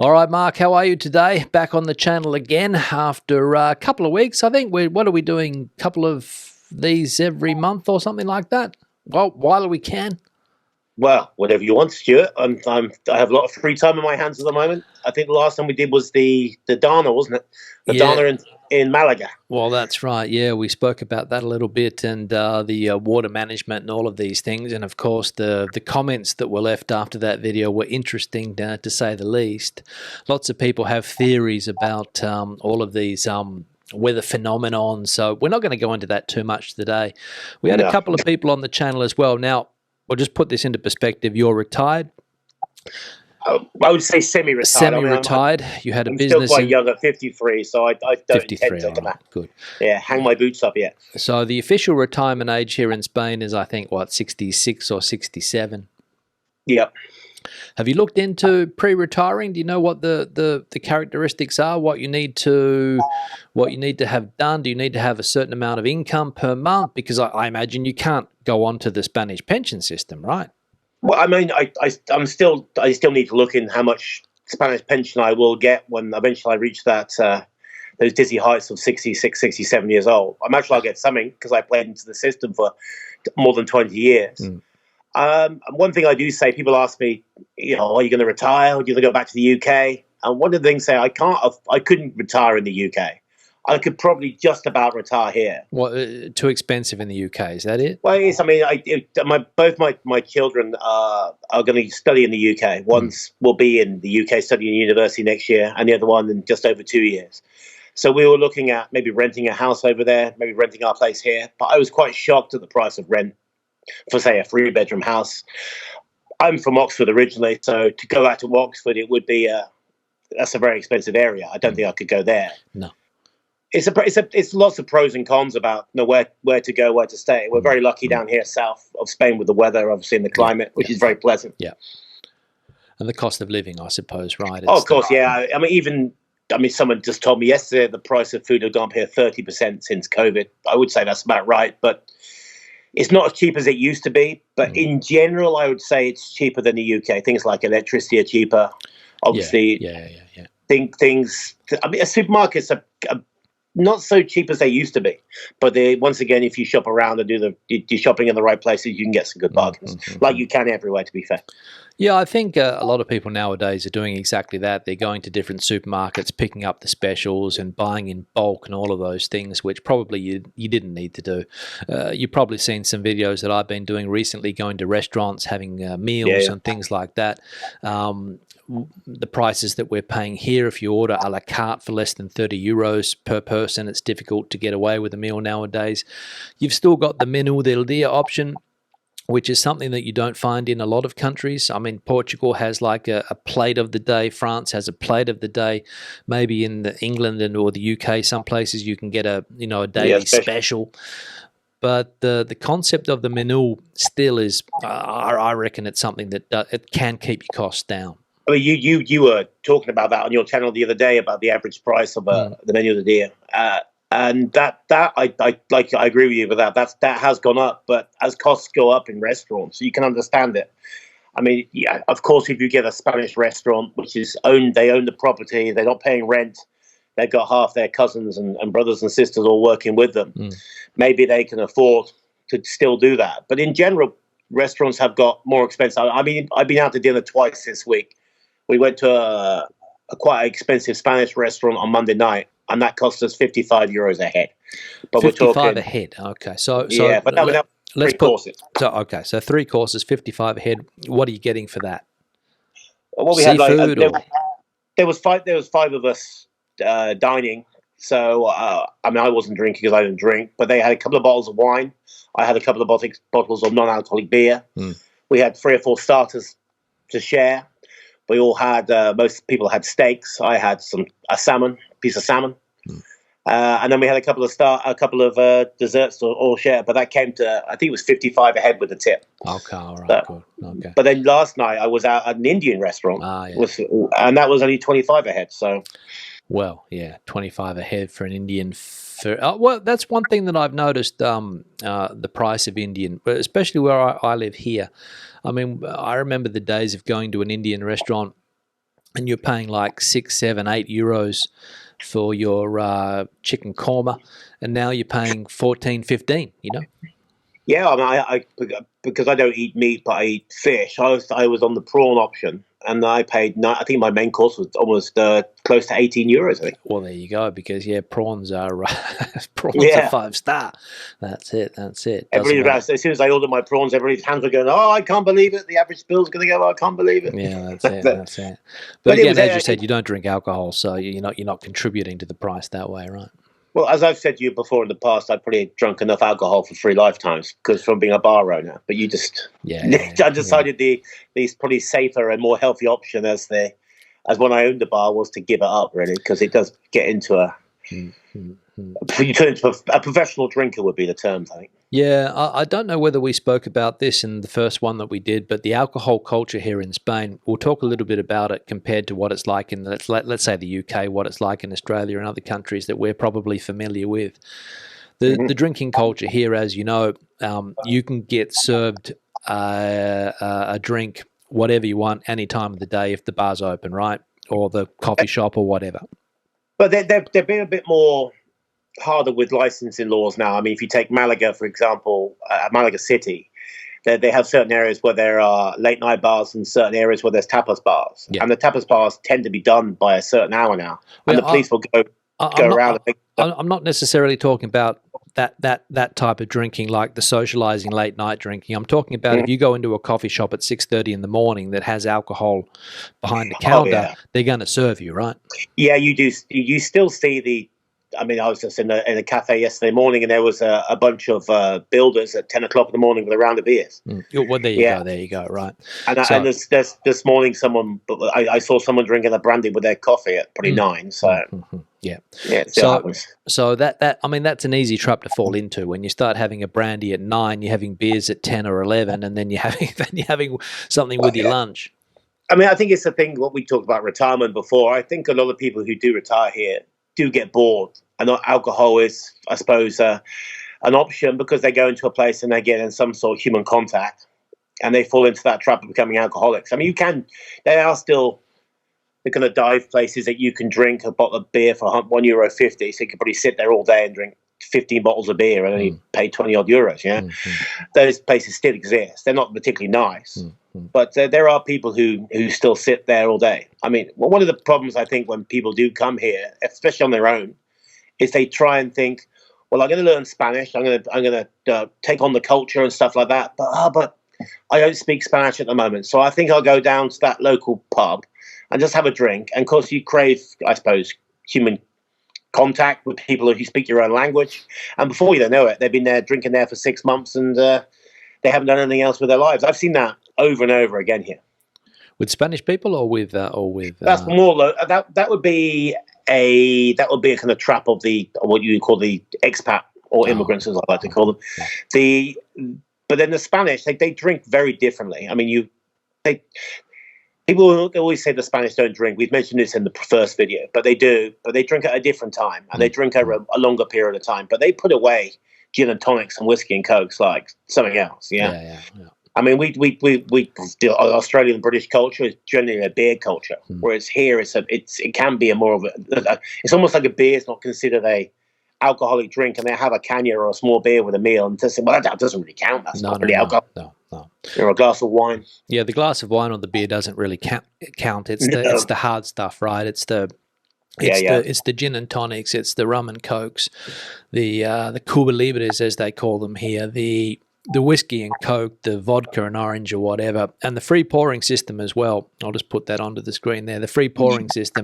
All right, Mark, how are you today? Back on the channel again after a couple of weeks. I think what are we doing? A couple of these every month or something like that? Well, while we can. Well, whatever you want, Stuart. I have a lot of free time in my hands at the moment. I think the last time we did was the Dana, wasn't it? The Dana in Malaga. Well, that's right. Yeah, we spoke about that a little bit, and the water management and all of these things. And of course, the comments that were left after that video were interesting, to say the least. Lots of people have theories about all of these weather phenomenon. So we're not going to go into that too much today. We had a couple of people on the channel as well. Now, we'll just put this into perspective. You're retired. I would say semi-retired. Semi-retired. You had a business. I'm still quite young at 53, so I don't 53, intend to good. Yeah, hang my boots up yet. So the official retirement age here in Spain is, I think, what, 66 or 67? Yep. Have you looked into pre-retiring? Do you know what the characteristics are? What you need to have done? Do you need to have a certain amount of income per month? Because I imagine you can't go on to the Spanish pension system, right? Well, I mean, I still need to look in how much Spanish pension I will get when eventually I reach that those dizzy heights of 66, 67 years old. I'm actually I'll get something because I played into the system for more than 20 years. One thing I do say, people ask me, are you going to retire? Or are you going to go back to the UK? And one of the things I couldn't retire in the UK. I could probably just about retire here. What, too expensive in the UK? Is that it? Well, yes. I mean, both my children are going to study in the UK. One will be in the UK studying university next year, and the other one in just over 2 years. So we were looking at maybe renting a house over there, maybe renting our place here. But I was quite shocked at the price of rent for, say, a 3-bedroom house. I'm from Oxford originally, so to go out to Oxford, it would be that's a very expensive area. I don't think I could go there. No. It's lots of pros and cons about where to go, where to stay. We're very lucky down here south of Spain with the weather, obviously, and the climate, which is very pleasant. Yeah. And the cost of living, I suppose, right? Of course, yeah. I mean, someone just told me yesterday the price of food had gone up here 30% since COVID. I would say that's about right, but it's not as cheap as it used to be. But in general, I would say it's cheaper than the UK. Things like electricity are cheaper. Obviously, things. I mean, supermarkets are not so cheap as they used to be, but once again, if you shop around and do your shopping in the right places, you can get some good bargains, like you can everywhere, to be fair. Yeah, I think a lot of people nowadays are doing exactly that. They're going to different supermarkets, picking up the specials and buying in bulk and all of those things, which probably you didn't need to do. You've probably seen some videos that I've been doing recently, going to restaurants, having meals and things like that. The prices that we're paying here, if you order a la carte for less than 30 euros per person, it's difficult to get away with a meal nowadays. You've still got the menú del día option, which is something that you don't find in a lot of countries. I mean, Portugal has like a plate of the day. France has a plate of the day. Maybe in England or the UK, some places you can get a daily special. But the concept of the menu still is, I reckon it's something that it can keep your costs down. I mean, you were talking about that on your channel the other day about the average price of the menu of the day, and that I agree with you with that. That has gone up, but as costs go up in restaurants, you can understand it. I mean, yeah, of course, if you get a Spanish restaurant which is they own the property, they're not paying rent, they've got half their cousins and brothers and sisters all working with them. Maybe they can afford to still do that. But in general, restaurants have got more expensive. I mean, I've been out to dinner twice this week. We went to a quite expensive Spanish restaurant on Monday night, and that cost us 55 euros a head. But 55 we're talking a head. Okay, so yeah, but that was let's three courses. So 3 courses, 55 a head. What are you getting for that? Well, we Seafood had there was 5 of us dining. So I mean, I wasn't drinking because I didn't drink, but they had a couple of bottles of wine. I had a couple of bottles of non-alcoholic beer. We had 3 or 4 starters to share. We all had, most people had steaks. I had a piece of salmon. And then we had a couple of desserts to all share. But that came to, I think it was 55 a head with a tip. Okay, all right, good. Okay. But then last night I was out at an Indian restaurant. And that was only 25 a head, so. Well, yeah, 25 a head for an Indian. Well, that's one thing that I've noticed, the price of Indian, especially where I live here. I mean, I remember the days of going to an Indian restaurant and you're paying like 6, 7, 8 euros for your chicken korma, and now you're paying 14, 15, you know? Yeah, I mean, because I don't eat meat, but I eat fish. I was on the prawn option, and I paid. I think my main course was almost close to 18 euros. I think. Well, there you go. Because prawns are prawns are Yeah, 5-star. That's it. That's it. Doesn't everybody. matter. As soon as I ordered my prawns, everybody's hands were going. Oh, I can't believe it! The average bill's going to go. I can't believe it. Yeah, that's it. but, That's it. But but it again, was. as you said, you don't drink alcohol, so you're not contributing to the price that way, right? Well, as I've said to you before in the past, I've probably drunk enough alcohol for 3 lifetimes because from being a bar owner. But you just, I decided the probably safer and more healthy option as when I owned the bar was to give it up really because it does get into you turn into a professional drinker would be the term, I think. Yeah, I don't know whether we spoke about this in the first one that we did, but the alcohol culture here in Spain, we'll talk a little bit about it compared to what it's like in, let's say the UK, what it's like in Australia and other countries that we're probably familiar with. The drinking culture here, as you know, you can get served a drink, whatever you want, any time of the day if the bar's open, right? Or the coffee shop or whatever. But they're being a bit more harder with licensing laws now. I mean, if you take Malaga, for example, Malaga City, they have certain areas where there are late night bars and certain areas where there's tapas bars. Yeah. And the tapas bars tend to be done by a certain hour now. And the police will go around. I'm not necessarily talking about that type of drinking, like the socializing late night drinking. I'm talking about if you go into a coffee shop at 6:30 in the morning that has alcohol behind the counter, they're going to serve you, right? Yeah, you do. You still see I mean, I was just in a cafe yesterday morning, and there was a bunch of builders at 10 o'clock in the morning with a round of beers. Well, there you go, right. And there's this morning, I saw someone drinking a brandy with their coffee at probably 9. So yeah. So that I mean, that's an easy trap to fall into when you start having a brandy at 9. You're having beers at 10 or 11, and then you're having something with your lunch. I mean, I think it's the thing. What we talked about retirement before. I think a lot of people who do retire here do get bored, and alcohol is, I suppose, an option because they go into a place and they get in some sort of human contact, and they fall into that trap of becoming alcoholics. I mean, there are still the kind of dive places that you can drink a bottle of beer for €1.50, so you can probably sit there all day and drink 15 bottles of beer and only pay 20 odd euros. Yeah, those places still exist. They're not particularly nice. But there are people who still sit there all day. I mean, one of the problems I think when people do come here, especially on their own, is they try and think, well, I'm going to learn Spanish. I'm going to take on the culture and stuff like that. But I don't speak Spanish at the moment, so I think I'll go down to that local pub and just have a drink. And of course, you crave, I suppose, human contact with people who speak your own language. And before you know it, they've been there drinking there for 6 months and they haven't done anything else with their lives. I've seen that over and over again here. With Spanish people or with that's more that would be a kind of trap of what you call the expat or immigrants, as I like to call them. But then the Spanish, they drink very differently. I mean, people always say the Spanish don't drink. We've mentioned this in the first video, but they do. But they drink at a different time, and they drink over a longer period of time. But they put away gin and tonics and whiskey and cokes like something else. Yeah. I mean, we Australian and British culture is generally a beer culture, whereas here it can be it's almost like a beer is not considered a alcoholic drink, and they have a canya or a small beer with a meal, and they say, well, that doesn't really count. That's not really alcohol. No. Or a glass of wine. Yeah, the glass of wine or the beer doesn't really count. It's the hard stuff, right? It's the gin and tonics, it's the rum and cokes, the Cuba Libres as they call them here, the whiskey and coke, the vodka and orange or whatever, and the free pouring system as well. I'll just put that onto the screen there. The free pouring system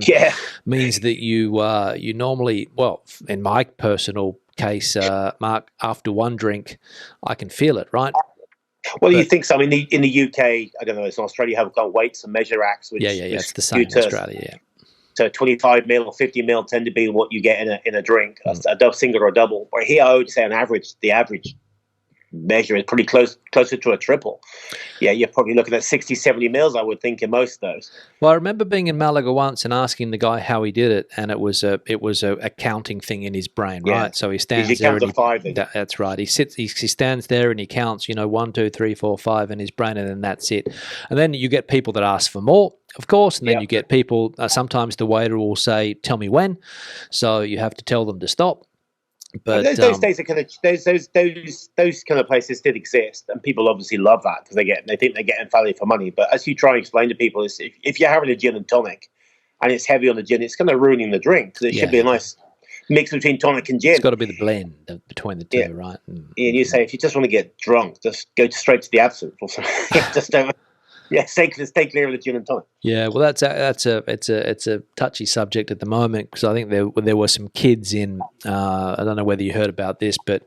means that you normally, well, in my personal case, Mark, after one drink, I can feel it, right? Well, you think so? I mean, in the UK, I don't know. It's in Australia, you have got weights and measure acts. Which, it's the same in Australia. Yeah. So 25 ml or 50 ml tend to be what you get in a drink, a single or a double. Where here, I would say on average, the average measure is pretty closer to a triple. Yeah, you're probably looking at 60, 70 mils, I would think, in most of those. Well, I remember being in Malaga once and asking the guy how he did it, and it was a counting thing in his brain, right? Yeah. So he stands You there count and to five, then. that's right. He stands there and he counts, 1, 2, 3, 4, 5 in his brain, and then that's it. And then you get people that ask for more, of course, and then you get people. Sometimes the waiter will say, "Tell me when," so you have to tell them to stop. But those days are kind of those kind of places did exist, and people obviously love that because they think they're getting value for money. But as you try and explain to people, is if you're having a gin and tonic, and it's heavy on the gin, it's kind of ruining the drink because it should be a nice mix between tonic and gin. It's got to be the blend between the two, right? And you say if you just want to get drunk, just go straight to the absinthe or something. Just don't. Yeah, stay clear of the gin and tonic. Yeah, well, it's a touchy subject at the moment because I think there were some kids in. I don't know whether you heard about this, but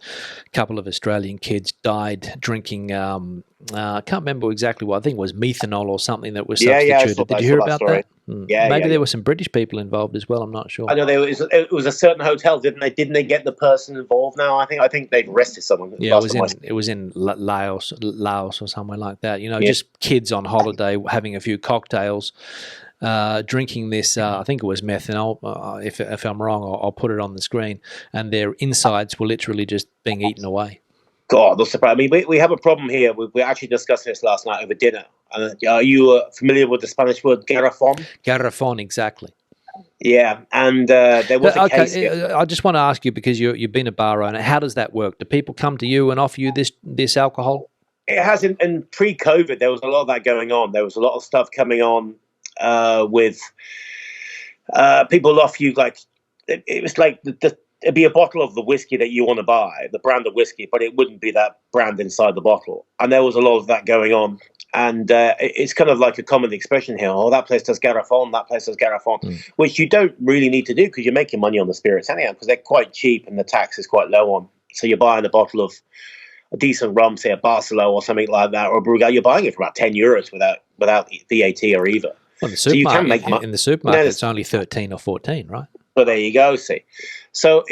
a couple of Australian kids died drinking. I can't remember exactly what. I think it was methanol or something that was substituted. Did you hear about that? Yeah, maybe there were some British people involved as well. I'm not sure. I know it was a certain hotel, didn't they? Didn't they get the person involved now? I think they've arrested someone. Yeah, it was in Laos or somewhere like that. Just kids on holiday having a few cocktails, drinking this. I think it was methanol. If I'm wrong, I'll put it on the screen. And their insides were literally just being eaten away. God, that's surprising. I mean, we have a problem here. We actually discussed this last night over dinner. Are you familiar with the Spanish word garrafon? Garrafon, exactly. Yeah, and there was a case here. I just want to ask you, because you've been a bar owner, how does that work? Do people come to you and offer you this alcohol? It has. In pre-COVID, there was a lot of that going on. There was a lot of stuff coming on with people offer you, like, it was like it'd be a bottle of the whiskey that you want to buy, the brand of whiskey, but it wouldn't be that brand inside the bottle. And there was a lot of that going on. And it's kind of like a common expression here. Oh, that place does garrafon, that place does garrafon, which you don't really need to do because you're making money on the spirits anyhow, because they're quite cheap and the tax is quite low on. So you're buying a bottle of a decent rum, say a Barcelo or something like that, or a Brugal, you're buying it for about €10 without VAT or IVA. Well, so you can make money. In the supermarket, it's only 13 or 14, right? So there you go, see. So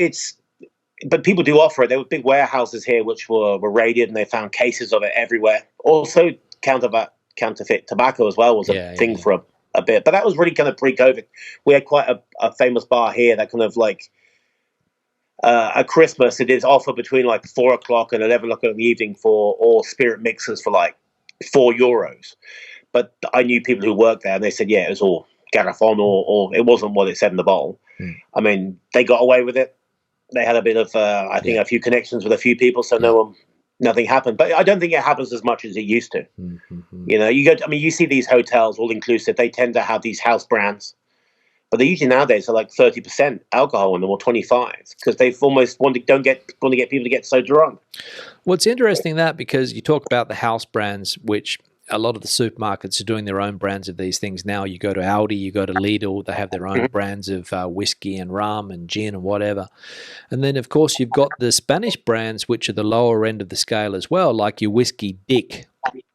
but people do offer it. There were big warehouses here which were raided, and they found cases of it everywhere. Also, counterfeit tobacco as well was a thing for a bit. But that was really kind of pre-COVID. We had quite a famous bar here that kind of like, at Christmas, it is offered between like 4 o'clock and 11 o'clock in the evening for all spirit mixers for like €4. But I knew people who worked there, and they said, yeah, it was all garrafon, or it wasn't what it said in the bottle. I mean, they got away with it. They had a bit of, I think, a few connections with a few people, so nothing happened. But I don't think it happens as much as it used to. You see these hotels, all inclusive, they tend to have these house brands, but they usually nowadays are like 30% alcohol in them, or 25%, because they've almost want to get people to get so drunk. Well, it's interesting because you talk about the house brands, which a lot of the supermarkets are doing their own brands of these things now. You go to Aldi, you go to Lidl, they have their own brands of whiskey and rum and gin and whatever. And then, of course, you've got the Spanish brands, which are the lower end of the scale as well, like your Whiskey Dick.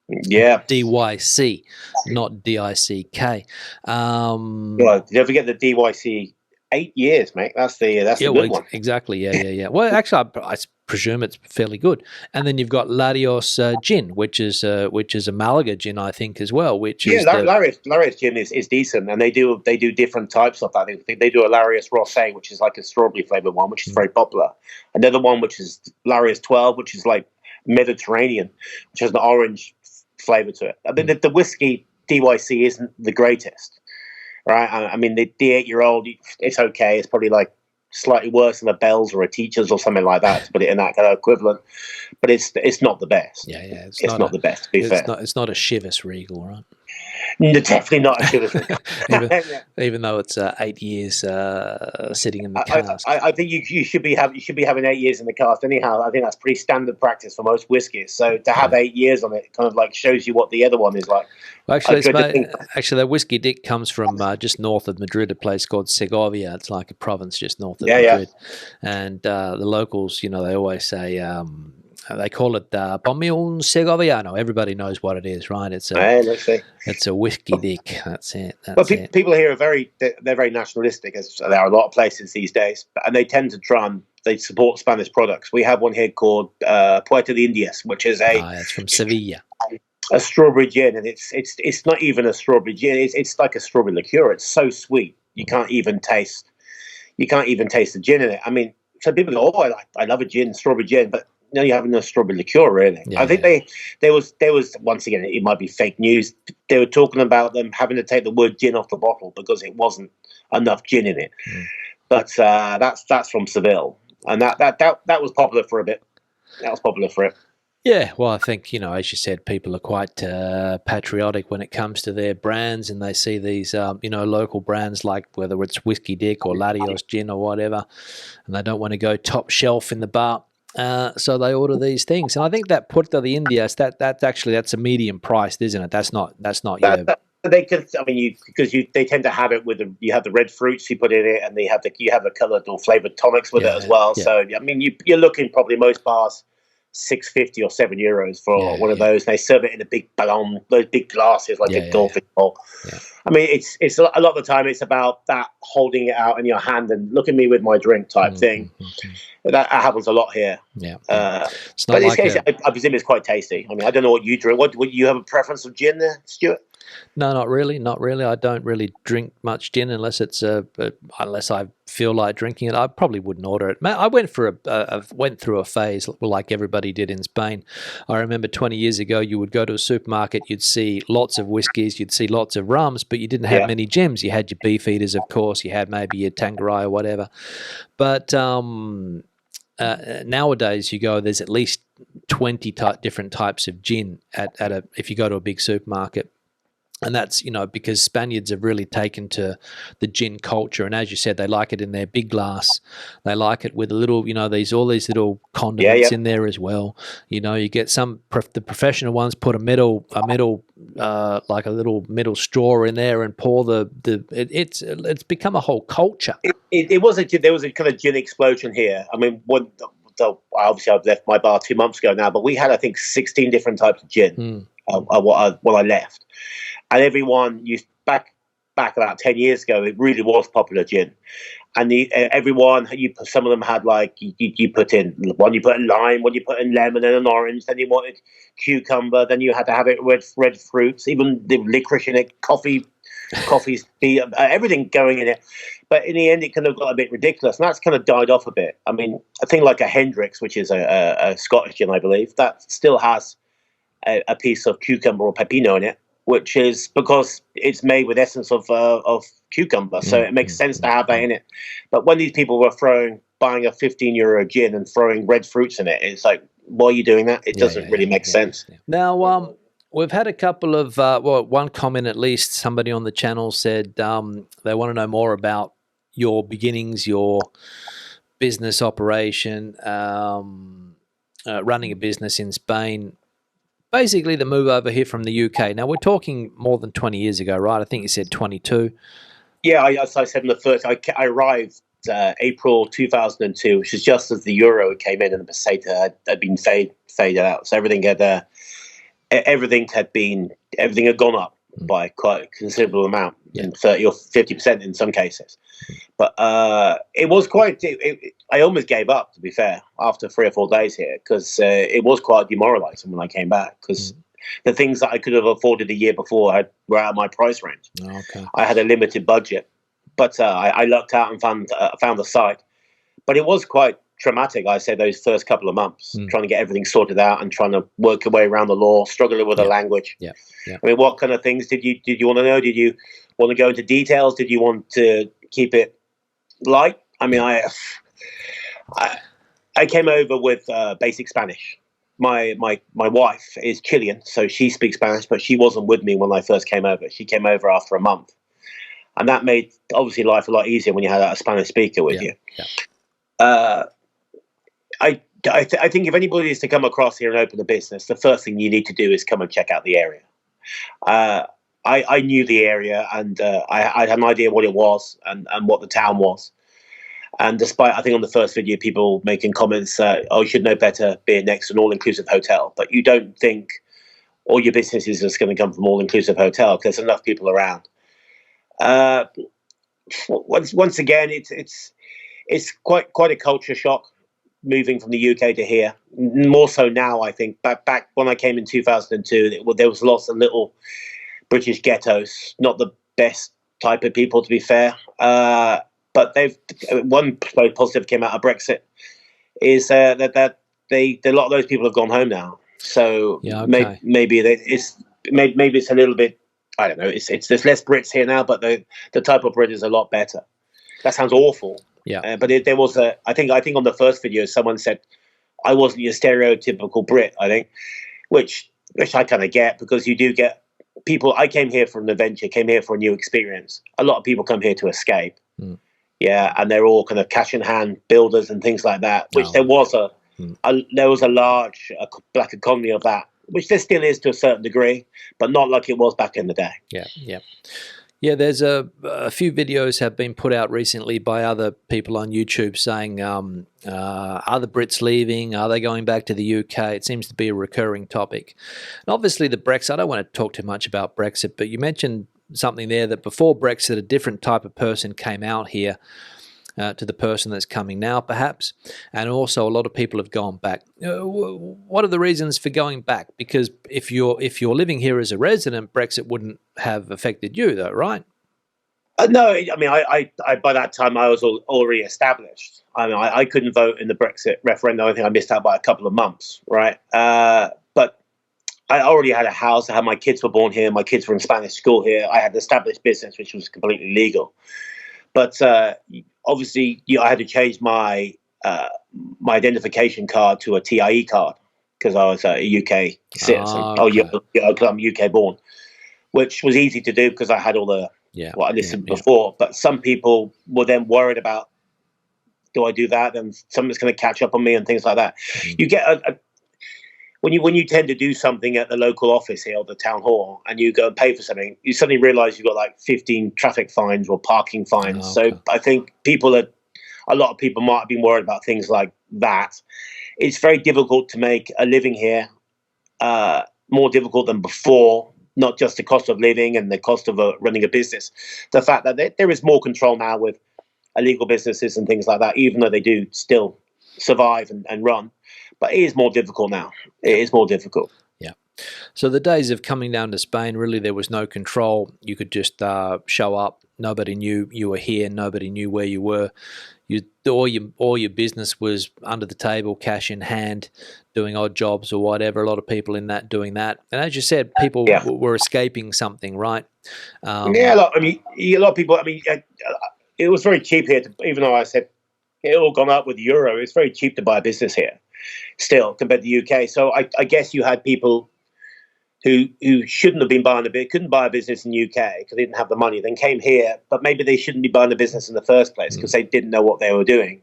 Yeah. DYC, not DICK. Well, don't forget the DYC 8 years, mate. That's the good one. Exactly. Yeah. Well, actually, I presume it's fairly good. And then you've got Larios gin, which is a Malaga gin, I think, as well. Larios gin is decent, and they do different types of that. I think they do a Larios Rosé, which is like a strawberry flavored one, which is very popular. Another one, which is Larios 12, which is like Mediterranean, which has an orange flavor to it. I mean, the whiskey DYC isn't the greatest. Right, I mean, the 8-year-old, it's okay. It's probably like slightly worse than a Bell's or a Teacher's or something like that, to put it in that kind of equivalent. But it's not the best. Yeah, it's not the best. To be fair, it's not a Chivas Regal, right? No, definitely not a Chivas Regal. even though it's 8 years sitting in the cask. I think you should be having 8 years in the cask anyhow. I think that's pretty standard practice for most whiskies. So to have 8 years on it kind of like shows you what the other one is like. Well, actually, that Whiskey Dick comes from just north of Madrid, a place called Segovia. It's like a province just north of Madrid. And the locals, they always say, they call it Ponme un Segoviano. Everybody knows what it is, right? It's a Whiskey Dick. That's it. People here they're very nationalistic, as there are a lot of places these days, and they tend to try and they support Spanish products. We have one here called Puerto de Indias, which is it's from Sevilla. A strawberry gin, and it's not even a strawberry gin. It's like a strawberry liqueur. It's so sweet you can't even taste the gin in it. I mean, so people go, "Oh, I love a gin, strawberry gin," but no, you're having a strawberry liqueur, really. I think there was once again, it might be fake news. They were talking about them having to take the word gin off the bottle because it wasn't enough gin in it. But that's from Seville, and that was popular for a bit. That was popular for it. Yeah, well, I think, as you said, people are quite patriotic when it comes to their brands, and they see these, local brands like whether it's Whiskey Dick or Latios Gin or whatever, and they don't want to go top shelf in the bar, so they order these things. And I think that Puerto de Indias, that's a medium priced, isn't it? That's not They could, I mean, they tend to have it with you have the red fruits you put in it, and you have the coloured or flavoured tonics with it as well. Yeah. So I mean, you're looking probably most bars €6.50 or €7 for one of those. And they serve it in a big ballon, those big glasses like a goldfish bowl. Yeah. I mean, it's a lot of the time it's about that holding it out in your hand and look at me with my drink type thing. That happens a lot here. Yeah, I presume it's quite tasty. I mean, I don't know what you drink. What you have a preference of gin there, Stuart? No, not really. I don't really drink much gin unless unless I feel like drinking it. I probably wouldn't order it. I went through a phase like everybody did in Spain. I remember 20 years ago, you would go to a supermarket, you'd see lots of whiskies, you'd see lots of rums, but you didn't have many gins. You had your Beefeaters, of course. You had maybe your Tanqueray or whatever. But nowadays, you go, there's at least 20 different types of gin if you go to a big supermarket. And that's, because Spaniards have really taken to the gin culture. And as you said, they like it in their big glass. They like it with a little, all these little condiments in there as well. You get the professional ones put a metal like a little metal straw in there and pour it's become a whole culture. There was a kind of gin explosion here. I mean, obviously I've left my bar 2 months ago now, but we had, I think, 16 different types of gin when I left. And everyone used back about 10 years ago, it really was popular gin. And some of them had you put in lime, one you put in lemon and an orange, then you wanted cucumber, then you had to have it with red fruits, even the licorice in it, coffee's everything going in it. But in the end, it kind of got a bit ridiculous, and that's kind of died off a bit. I mean, a thing like a Hendrix, which is a Scottish gin, I believe, that still has a piece of cucumber or pepino in it, which is because it's made with essence of cucumber, so it makes sense to have that in it. But when these people were buying a €15 gin and throwing red fruits in it, it's like, why are you doing that? It doesn't really make sense. Yeah. Now, we've had a couple of, one comment at least, somebody on the channel said they want to know more about your beginnings, your business operation, running a business in Spain. Basically, the move over here from the UK. Now, we're talking more than 20 years ago, right? I think you said 22. Yeah, as I said in the first, I arrived April 2002, which is just as the euro came in and the peseta had been faded out. So everything had gone up by quite a considerable amount, 30 or 50% in some cases. But it was quite. I almost gave up, to be fair, after 3 or 4 days here, because it was quite demoralising when I came back. Because the things that I could have afforded the year before were out of my price range. Okay. I had a limited budget, but I lucked out and found a site. But it was quite traumatic, I say, those first couple of months, trying to get everything sorted out and trying to work your way around the law, struggling with the language. Yeah. I mean, what kind of things did you want to know? Did you want to go into details? Did you want to keep it light? I mean, I came over with basic Spanish. My wife is Chilean, so she speaks Spanish, but she wasn't with me when I first came over. She came over after a month, and that made obviously life a lot easier when you had a Spanish speaker with you. Yeah. I think if anybody is to come across here and open a business, the first thing you need to do is come and check out the area. I knew the area, and I had an idea what it was and what the town was. And despite, I think on the first video, people making comments, you should know better being next to an all-inclusive hotel. But you don't think all your business is just going to come from all-inclusive hotel, because there's enough people around. Once again, it's quite a culture shock. moving from the UK to here. More so now, I think. Back when I came in 2002, there was lots of little British ghettos. Not the best type of people, to be fair. But one very positive came out of Brexit is that a lot of those people have gone home now. So maybe it's a little bit. I don't know. It's there's less Brits here now, but the type of Brit is a lot better. That sounds awful. Yeah. But there was I think on the first video someone said I wasn't your stereotypical Brit. I think, which I kind of get, because you do get people. I came here for an adventure, came here for a new experience. A lot of people come here to escape. Yeah, and they're all kind of cash in hand builders and things like that. Which there was a large black economy of that, which there still is to a certain degree, but not like it was back in the day. Yeah. There's a few videos have been put out recently by other people on YouTube saying, are the Brits leaving? Are they going back to the UK? It seems to be a recurring topic. And obviously the Brexit, I don't want to talk too much about Brexit, but you mentioned something there that before Brexit, a different type of person came out here to the person that's coming now, perhaps. And also a lot of people have gone back. What are the reasons for going back? Because if you're living here as a resident, Brexit wouldn't have affected you, though, right? No, I mean, I by that time I was already established. I mean, I couldn't vote in the Brexit referendum. I think I missed out by a couple of months, right? But I already had a house. I had my kids were born here. My kids were in Spanish school here. I had an established business, which was completely legal. But obviously, I had to change my my identification card to a TIE card because I was a UK citizen. I'm UK born, which was easy to do because I had all the what I listed before. But some people were then worried about, do I do that? And something's going to catch up on me and things like that. You get when you tend to do something at the local office here or the town hall and you go and pay for something, you suddenly realize you've got like 15 traffic fines or parking fines. So I think a lot of people might have been worried about things like that. It's very difficult to make a living here, more difficult than before, not just the cost of living and the cost of running a business. The fact that there is more control now with illegal businesses and things like that, even though they do still survive and run. But it is more difficult now. It is more difficult. Yeah. So the days of coming down to Spain, really there was no control. You could just show up. Nobody knew you were here. Nobody knew where you were. All your business was under the table, cash in hand, doing odd jobs or whatever. A lot of people in that doing that. And as you said, people were escaping something, right? A lot of people. I mean, it was very cheap here. Even though I said it all gone up with the euro, it's very cheap to buy a business here still compared to the UK. So I guess you had people who shouldn't have been buying couldn't buy a business in the UK because they didn't have the money, then came here, but maybe they shouldn't be buying a business in the first place because they didn't know what they were doing.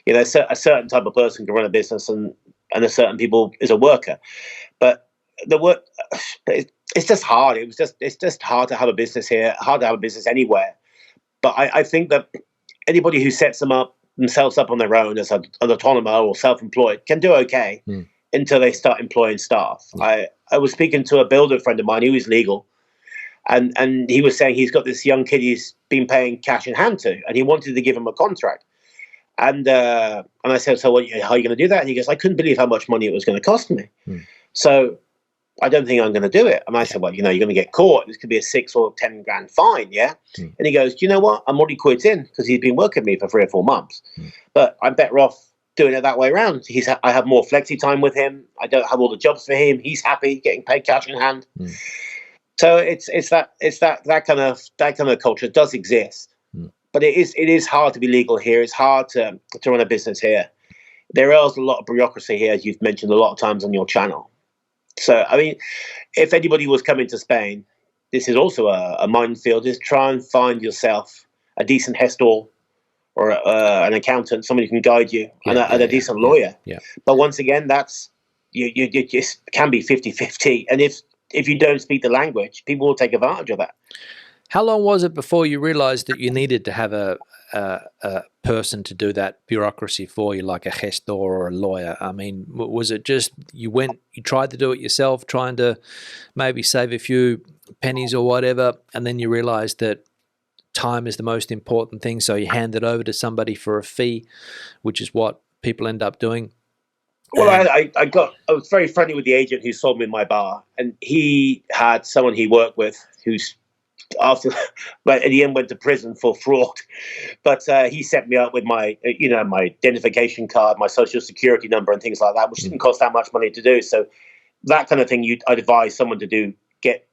You know, a certain type of person can run a business and a certain people is a worker. But the work, it's just hard. It's just hard to have a business here, hard to have a business anywhere. But I think that anybody who sets themselves up on their own as an autonomo or self-employed can do okay until they start employing staff. I was speaking to a builder friend of mine who is legal, and he was saying he's got this young kid he's been paying cash in hand to, and he wanted to give him a contract. And I said, so how are you going to do that? And he goes, I couldn't believe how much money it was going to cost me. So I don't think I'm going to do it. And I said, well, you're going to get caught. This could be a 6 or 10 grand fine, yeah? And he goes, do you know what? I'm already quit in because he's been working with me for 3 or 4 months. But I'm better off doing it that way around. I have more flexi time with him. I don't have all the jobs for him. He's happy getting paid cash in hand. So it's that kind of culture does exist. But it is hard to be legal here. It's hard to run a business here. There is a lot of bureaucracy here, as you've mentioned a lot of times on your channel. So, I mean, if anybody was coming to Spain, this is also a minefield. Is try and find yourself a decent gestor or an accountant, somebody who can guide you, and a decent lawyer. But once again, that's you just can be 50-50. And if you don't speak the language, people will take advantage of that. How long was it before you realized that you needed to have a person to do that bureaucracy for you, like a gestor or a lawyer? I mean, was it just you tried to do it yourself, trying to maybe save a few pennies or whatever, and then you realized that time is the most important thing, so you hand it over to somebody for a fee, which is what people end up doing. Well, I was very friendly with the agent who sold me my bar, and he had someone he worked with who's after, but in the end went to prison for fraud. But he set me up with my, my identification card, my social security number, and things like that, which didn't cost that much money to do. So that kind of thing, I'd advise someone to do,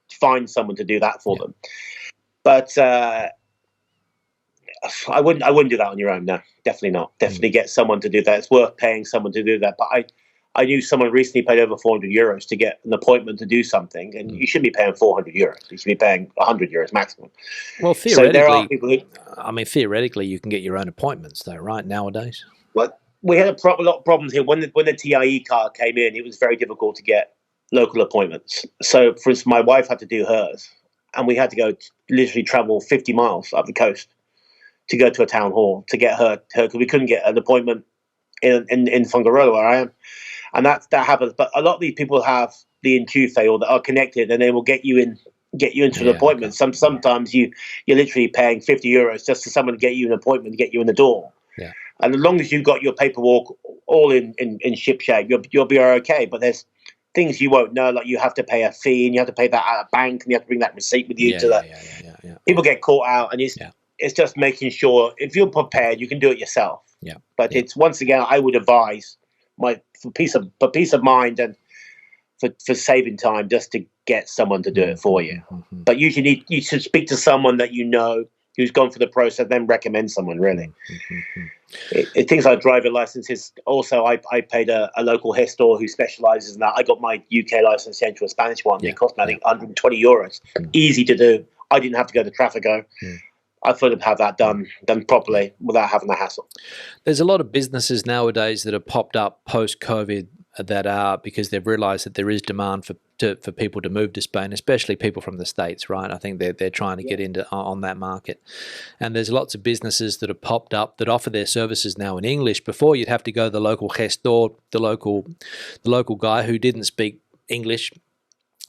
find someone to do that for them. But I wouldn't do that on your own. No, definitely not. Definitely get someone to do that. It's worth paying someone to do that. But I knew someone recently paid over 400 euros to get an appointment to do something, and you shouldn't be paying 400 euros. You should be paying 100 euros maximum. Well, theoretically, so there are people who, theoretically, you can get your own appointments, though, right? Nowadays. Well, we had a lot of problems here when the TIE card came in. It was very difficult to get local appointments. So, for instance, my wife had to do hers, and we had to go literally travel 50 miles up the coast to go to a town hall to get her because we couldn't get an appointment in Fongarola where I am, and that happens. But a lot of these people have the enchufe or that are connected, and they will get you into an appointment. Okay. Sometimes you're literally paying 50 euros just for someone to get you an appointment to get you in the door. Yeah. And as long as you've got your paperwork all in ship shape, you'll be okay. But there's things you won't know, like you have to pay a fee, and you have to pay that at a bank, and you have to bring that receipt with you People get caught out, and it's just making sure if you're prepared, you can do it yourself. Yeah. But it's, once again, I would advise for peace of mind and for saving time, just to get someone to do it for you. Mm-hmm. But usually you should speak to someone that you know who's gone through the process, then recommend someone, really. Mm-hmm. Things like driver licenses. Also, I paid a local hair store who specializes in that. I got my UK license sent to a Spanish one. Yeah. It cost me, I think, 120 euros. Mm. Easy to do. I didn't have to go to Traffico. Mm. I thought I'd have that done properly without having the hassle. There's a lot of businesses nowadays that have popped up post-COVID that are because they've realised that there is demand for people to move to Spain, especially people from the States, right? I think they're trying to get into on that market. And there's lots of businesses that have popped up that offer their services now in English. Before, you'd have to go to the local gestor, the local guy who didn't speak English,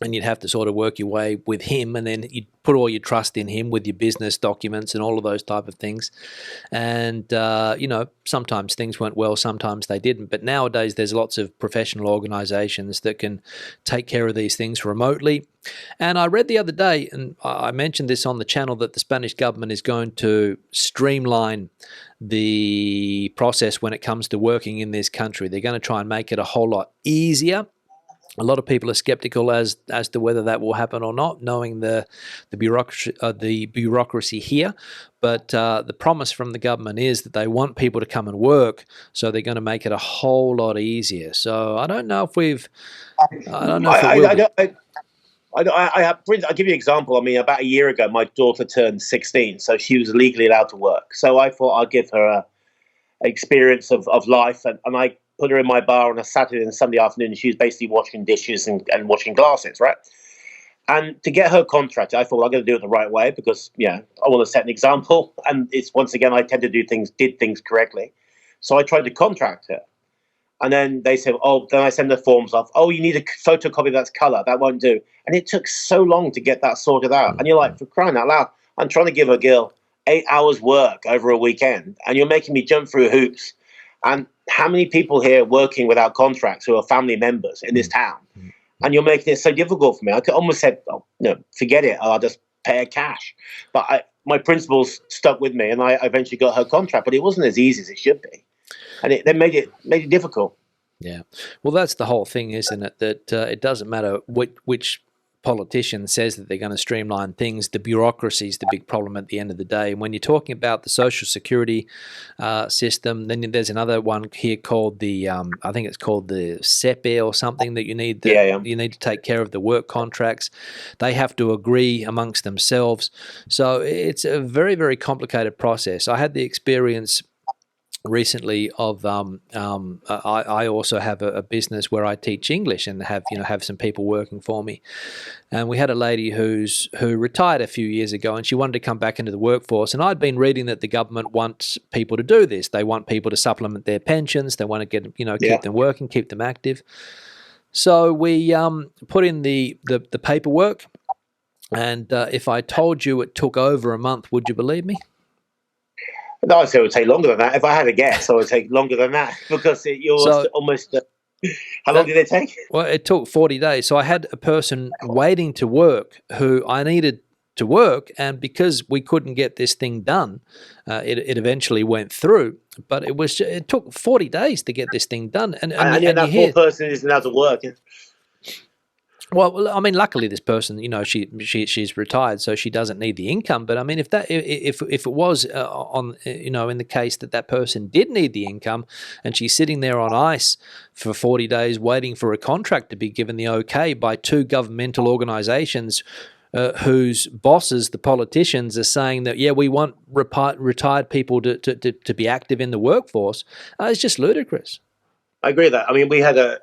and you'd have to sort of work your way with him, and then you'd put all your trust in him with your business documents and all of those type of things. And, sometimes things went well, sometimes they didn't. But nowadays there's lots of professional organizations that can take care of these things remotely. And I read the other day, and I mentioned this on the channel, that the Spanish government is going to streamline the process when it comes to working in this country. They're going to try and make it a whole lot easier. A lot of people are skeptical as to whether that will happen or not, knowing the bureaucracy here. But the promise from the government is that they want people to come and work, so they're going to make it a whole lot easier. So I don't know if we've. I don't know. I'll give you an example. I mean, about a year ago, my daughter turned 16, so she was legally allowed to work. So I thought I'd give her an experience of life, and I put her in my bar on a Saturday and Sunday afternoon, and she was basically washing dishes and washing glasses, right? And to get her contracted, I thought I'm going to do it the right way because, I want to set an example. And it's, once again, I tend to did things correctly. So I tried to contract her. And then they said, then I send the forms off. Oh, you need a photocopy that's color. That won't do. And it took so long to get that sorted out. And you're like, for crying out loud, I'm trying to give a girl 8 hours work over a weekend, and you're making me jump through hoops. And how many people here working without contracts who are family members in this town? And you're making it so difficult for me. I could almost said, forget it. I'll just pay her cash. But my principles stuck with me, and I eventually got her contract. But it wasn't as easy as it should be, and they made it difficult. Yeah, well, that's the whole thing, isn't it? That it doesn't matter which politician says that they're going to streamline things. The bureaucracy is the big problem at the end of the day. And when you're talking about the social security system, then there's another one here called the I think it's called the SEPE or something, that you need you need to take care of the work contracts. They have to agree amongst themselves. So it's a very, very complicated process. I had the experience recently of I also have a business where I teach English and have some people working for me, and we had a lady who retired a few years ago, and she wanted to come back into the workforce. And I'd been reading that the government wants people to do this. They want people to supplement their pensions. They want to get keep them working, keep them active. So we put in the paperwork, and if I told you it took over a month, would you believe me? No, I'd say it would take longer than that. If I had a guess, I would take longer than that because you're almost. How long did it take? Well, it took 40 days. So I had a person waiting to work who I needed to work, and because we couldn't get this thing done, it eventually went through. But it took 40 days to get this thing done, and that poor person isn't allowed to work. Well, I mean, luckily this person, she's retired, so she doesn't need the income. But I mean, if it was in the case that person did need the income, and she's sitting there on ice for 40 days waiting for a contract to be given the okay by two governmental organisations, whose bosses, the politicians, are saying that we want retired people to be active in the workforce, it's just ludicrous. I agree with that. I mean, we had a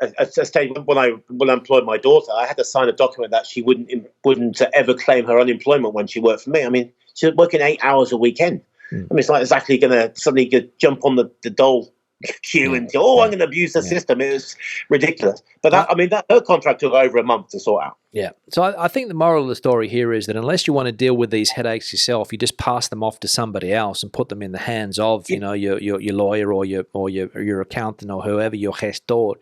stage when I employed my daughter. I had to sign a document that she wouldn't ever claim her unemployment when she worked for me. I mean, she was working 8 hours a weekend. I mean, it's not exactly going to suddenly jump on the dole queue and go, I'm going to abuse the system. It was ridiculous. But that her contract took over a month to sort out. Yeah. So I think the moral of the story here is that unless you want to deal with these headaches yourself, you just pass them off to somebody else and put them in the hands of your lawyer or your accountant or whoever, your gestor,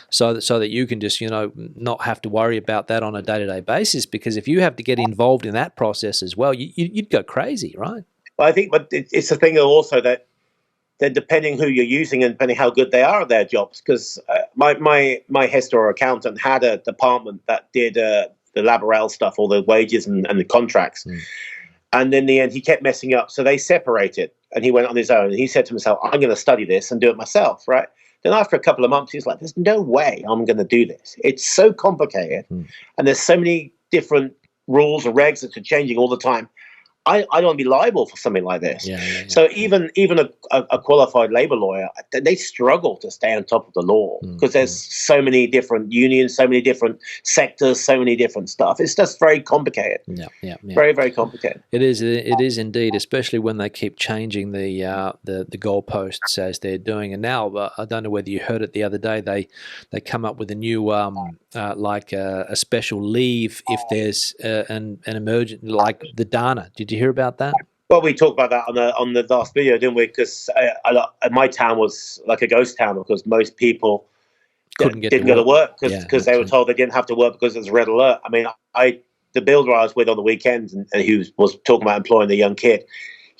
so that you can just not have to worry about that on a day-to-day basis. Because if you have to get involved in that process as well, you'd go crazy, right? Well, I think, but it's the thing also that then depending who you're using and depending how good they are at their jobs, because my gestor accountant had a department that did the laboral stuff, all the wages and the contracts. And in the end, he kept messing up. So they separated and he went on his own. And he said to himself, I'm going to study this and do it myself, right? Then after a couple of months, he's like, there's no way I'm going to do this. It's so complicated. And there's so many different rules and regs that are changing all the time. I don't want to be liable for something like this. So even a qualified labor lawyer, they struggle to stay on top of the law because there's so many different unions, so many different sectors, so many different stuff. It's just very complicated. Very, very complicated. It is indeed, especially when they keep changing the goalposts as they're doing. And now I don't know whether you heard it the other day. They come up with a new a special leave if there's an emergent, like the Dana. Did you hear about that? Well, we talked about that on the last video, didn't we? Because my town was like a ghost town because most people didn't go to work because they were told they didn't have to work because it was red alert. I mean, the builder I was with on the weekends and he was talking about employing the young kid.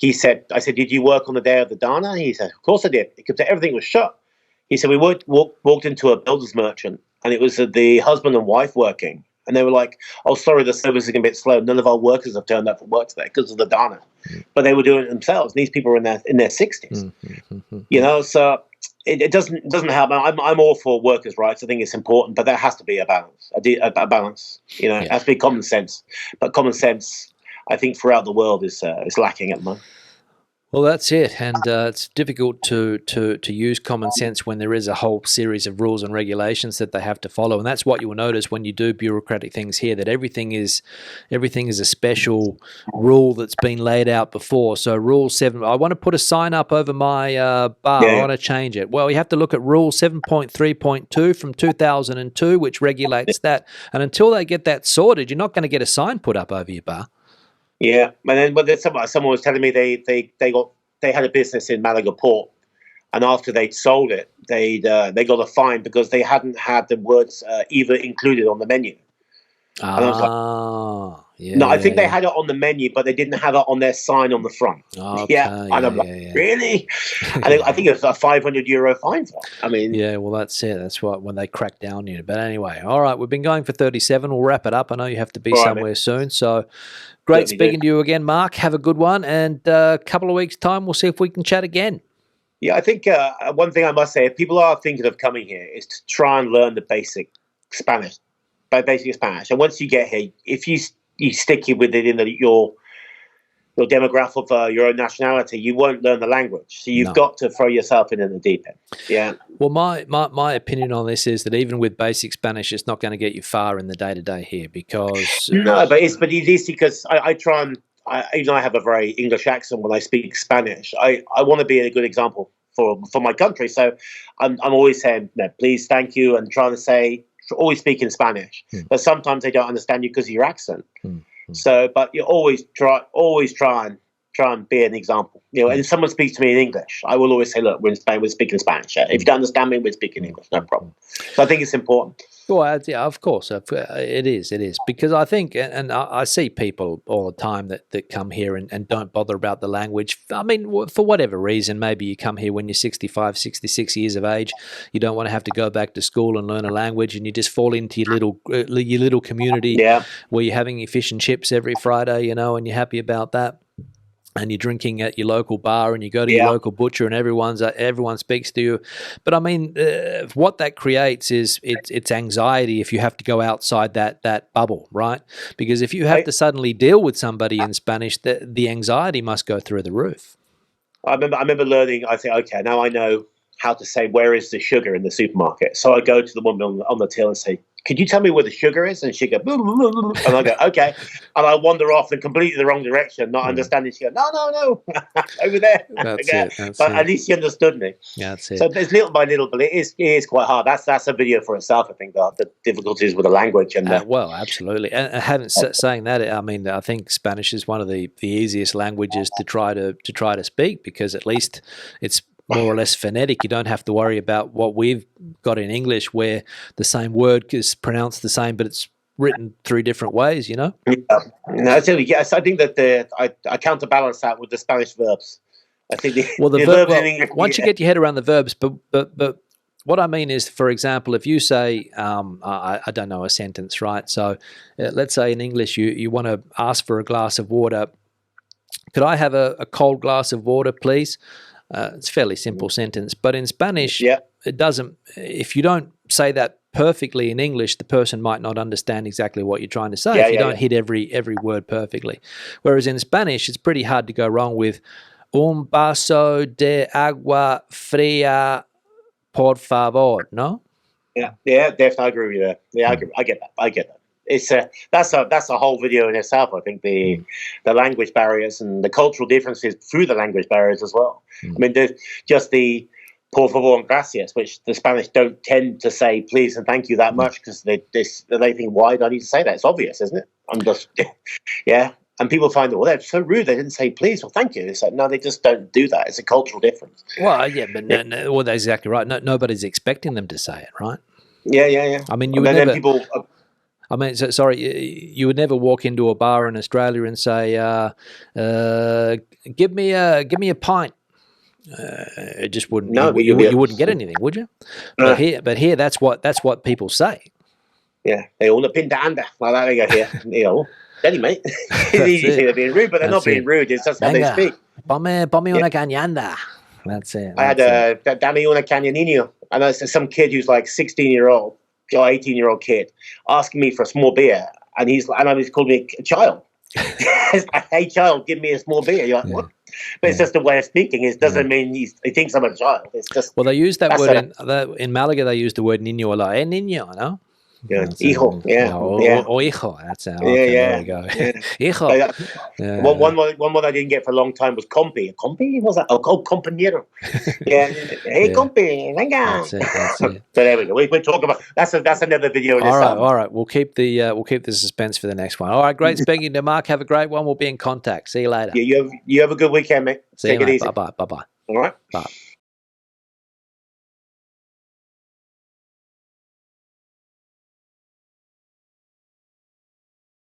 I said, did you work on the day of the Dana? He said, of course I did. Because everything was shut. He said, we walked into a builder's merchant and it was the husband and wife working. And they were like, oh, sorry, the service is a bit slow. None of our workers have turned up for work today because of the Dana. But they were doing it themselves. And these people are in their 60s. So it doesn't help. I'm all for workers' rights. I think it's important, but there has to be a balance. A balance. It has to be common sense. But common sense, I think, throughout the world is lacking at the moment. Well, that's it, and it's difficult to use common sense when there is a whole series of rules and regulations that they have to follow, and that's what you will notice when you do bureaucratic things here, that everything is a special rule that's been laid out before. So Rule 7, I want to put a sign up over my bar, I want to change it. Well, you have to look at Rule 7.3.2 from 2002, which regulates that, and until they get that sorted, you're not going to get a sign put up over your bar. Yeah, and then someone was telling me they had a business in Malaga port, and after they'd sold it, they got a fine because they hadn't had the words either included on the menu. And I was like, I think they had it on the menu, but they didn't have it on their sign on the front. And I'm like, really? And I think it's a €500 fine for that. I mean, well, that's it. That's what when they crack down on you. But anyway, all right, we've been going for 37. We'll wrap it up. I know you have to be somewhere soon, so. Great speaking to you again, Mark. Have a good one. And a couple of weeks' time, we'll see if we can chat again. Yeah, I think one thing I must say, if people are thinking of coming here, is to try and learn the basic Spanish. And once you get here, if you stick with it in your demographic of your own nationality, you won't learn the language. So you've got to throw yourself in the deep end. Yeah. Well, my opinion on this is that even with basic Spanish, it's not going to get you far in the day-to-day here because... No, but it's easy because I try and... even though I have a very English accent when I speak Spanish, I want to be a good example for my country. So I'm always saying, please, thank you, and trying to say... always speak in Spanish. But sometimes they don't understand you because of your accent. So, but you always try and try and be an example. And if someone speaks to me in English, I will always say, look, we're in Spain, we're speaking Spanish. If you don't understand me, we're speaking English, no problem. So I think it's important. Well, yeah, of course, it is, because I think, and I see people all the time that come here and don't bother about the language. I mean, for whatever reason, maybe you come here when you're 65, 66 years of age, you don't want to have to go back to school and learn a language, and you just fall into your little community where you're having your fish and chips every Friday, and you're happy about that. And you're drinking at your local bar, and you go to your local butcher, and everyone speaks to you. But I mean, what that creates is it's anxiety if you have to go outside that bubble, right? Because if you have to suddenly deal with somebody in Spanish, the anxiety must go through the roof. I remember learning. I think, okay, now I know how to say where is the sugar in the supermarket. So I go to the woman on the till and say, could you tell me where the sugar is? And she go, blah, blah, blah, blah. And I go, okay. And I wander off in completely the wrong direction, not understanding. She go, no, over there. That's it. But at least she understood me. Yeah, that's it. So there's little by little, but it is quite hard. That's a video for itself, I think, the difficulties with the language. And well, absolutely. And saying that, I mean, I think Spanish is one of the easiest languages to try to speak, because at least it's more or less phonetic. You don't have to worry about what we've got in English, where the same word is pronounced the same, but it's written 3 different ways, Yeah. No, I think that I counterbalance that with the Spanish verbs. I think the verbs in English. Once you get your head around the verbs, but what I mean is, for example, if you say, I don't know a sentence, right? So let's say in English you want to ask for a glass of water. Could I have a cold glass of water, please? It's a fairly simple sentence, but in Spanish, it doesn't. If you don't say that perfectly in English, the person might not understand exactly what you're trying to say if you don't hit every word perfectly. Whereas in Spanish, it's pretty hard to go wrong with un vaso de agua fría, por favor. No? Yeah, definitely, I agree with you there. Yeah, I get that. It's that's a whole video in itself. I think the language barriers and the cultural differences through the language barriers as well. I mean, there's just the por favor and gracias, which the Spanish don't tend to say please and thank you that much, because they think, why do I need to say that? It's obvious, isn't it? I'm just And people find that, well, they're so rude. They didn't say please or thank you. It's like, no, they just don't do that. It's a cultural difference. Well, yeah, but well, that's exactly right. Nobody's expecting them to say it, right? Yeah. I mean, you would never. I mean, you would never walk into a bar in Australia and say, "Give me a pint." It just wouldn't. No, you wouldn't get anything, would you? But here, that's what people say. Yeah, they all pinta anda like that. They go here, Daddy, mate. It's easy to say they're being rude, but they're not being rude. It's just how they speak. Ponme una cañanda. That's it. I had dame una caña niño, and there's some kid who's like 16-year-old. Or 18-year-old kid asking me for a small beer, and he's called me a child. It's like, hey, child, give me a small beer. You're like, what? But it's just a way of speaking. It doesn't mean he thinks I'm a child. It's just, well, they use that word in Malaga. They use the word niño a lot. Niño, no? Yeah, hijo, or hijo. That's how. Okay, there we go. Hijo. One word I didn't get for a long time was compi. Compi? What's that? Oh, compañero. Yeah. Hey, compi, venga. That's it. So there we go. We talk about that's another video. All right. We'll keep the suspense for the next one. All right. Great speaking to Mark. Have a great one. We'll be in contact. See you later. Yeah, you have a good weekend, mate. Take it easy. Bye bye. All right. Bye.